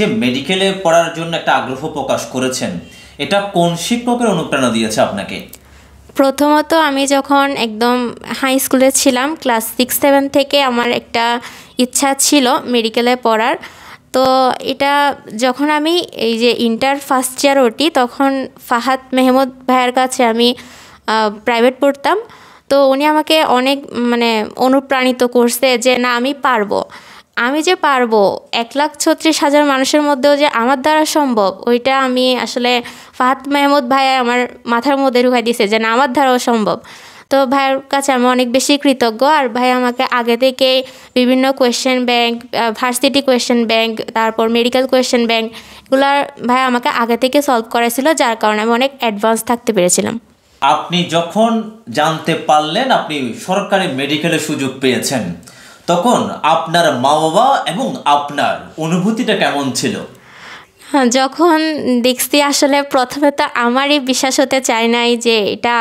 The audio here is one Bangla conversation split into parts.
যে মেডিকেলে পড়ার জন্য একটা আগ্রহ প্রকাশ করেছেন, এটা কোন শিক্ষকের অনুপ্রেরণা দিয়েছে আপনাকে? প্রথমত আমি যখন একদম হাই স্কুলে ছিলাম, ক্লাস 6-7 থেকে আমার একটা ইচ্ছা ছিল মেডিকেলে পড়ার। তো এটা যখন আমি এই যে ইন্টার ফার্স্ট ইয়ার উঠি, তখন ফাহাদ মেহমুদ ভাইয়ের কাছে আমি প্রাইভেট পড়তাম। তো উনি আমাকে অনেক অনুপ্রাণিত করছে যে না, আমি পারবো, আমি যে পারবো 1,36,000 মানুষের মধ্যেও যে আমার দ্বারা সম্ভব, ওইটা আমি আসলে ফাহাদ মেহমুদ ভাই আমার মাথার মধ্যে ঢুকাই দিয়েছে যে না, আমার দ্বারাও সম্ভব। তো ভাইয়ের কাছে আমি অনেক বেশি কৃতজ্ঞ। আর ভাই আমাকে আগে থেকে বিভিন্ন question bank, varsity question bank, তারপর মেডিকেল কোয়েশ্চেন ব্যাংক, এগুলার ভাই আমাকে আগে থেকে সলভ করেছিল, যার কারণে আমি অনেক অ্যাডভান্স থাকতে পেরেছিলাম। আপনি যখন জানতে পারলেন আপনি সরকারি মেডিকেলের সুযোগ পেয়েছেন, তখন আপনার মা বাবা এবং আপনার অনুভূতিটা কেমন ছিল? যখন দেখছি, আসলে প্রথমে তো আমারই বিশ্বাস হতে চায় নাই যে এটা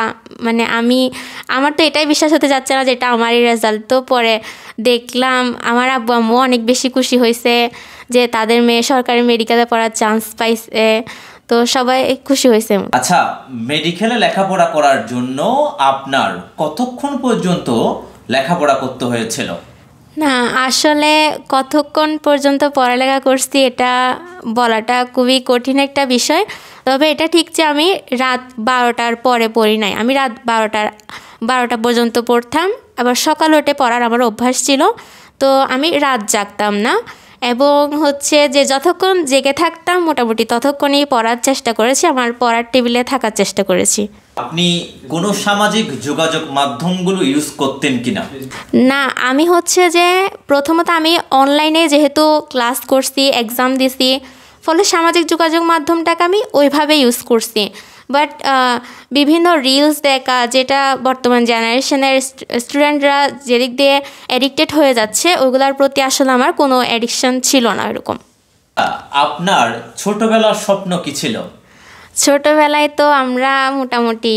আমার তো এটাই বিশ্বাস হতে যাচ্ছে না যে এটা আমারই রেজাল্ট। তো পরে দেখলাম আমার আব্বু আম্মু অনেক বেশি খুশি হয়েছে যে তাদের মেয়ে সরকারি মেডিকেলে পড়ার চান্স পাইছে। তো সবাই খুশি হয়েছে। আচ্ছা, মেডিকেলে লেখাপড়া করার জন্য আপনার কতক্ষণ পর্যন্ত লেখাপড়া করতে হয়েছিল? না, আসলে কতক্ষণ পর্যন্ত পড়ালেখা করছি এটা বলাটা খুবই কঠিন একটা বিষয়। তবে এটা ঠিক যে আমি রাত 12টার পরে পড়ি নাই। আমি রাত 12টা পর্যন্ত পড়তাম, আবার সকাল উঠে পড়ার আমার অভ্যাস ছিল। তো আমি রাত জাগতাম না, এবং হচ্ছে যে যতক্ষণ জেগে থাকতাম মোটামুটি ততক্ষণই পড়ার চেষ্টা করেছি, আমার পড়ার টেবিলে থাকার চেষ্টা করেছি। আপনি কোনো সামাজিক যোগাযোগ মাধ্যমগুলো ইউজ করতেন কিনা? না, আমি হচ্ছে যে প্রথমত আমি অনলাইনে যেহেতু ক্লাস করছি, এক্সাম দিছি, ফলে সামাজিক যোগাযোগ মাধ্যমটাকে আমি ওইভাবে ইউজ করছি। বাট বিভিন্ন রিলস দেখা, যেটা বর্তমান জেনারেশনের স্টুডেন্টরা যেদিক দিয়ে অ্যাডিক্টেড হয়ে যাচ্ছে, ওগুলোর প্রতি আসলে আমার কোনো অ্যাডিকশন ছিল না এরকম। আপনার ছোটবেলার স্বপ্ন কি ছিল? ছোটোবেলায় তো আমরা মোটামুটি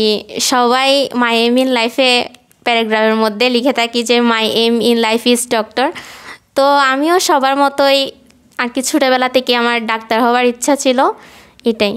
সবাই মাই এম ইন লাইফে প্যারাগ্রাফের মধ্যে লিখে থাকি যে my aim in life is doctor. তো আমিও সবার মতোই আর কি ছোটোবেলা থেকে আমার ডাক্তার হওয়ার ইচ্ছা ছিল, এটাই।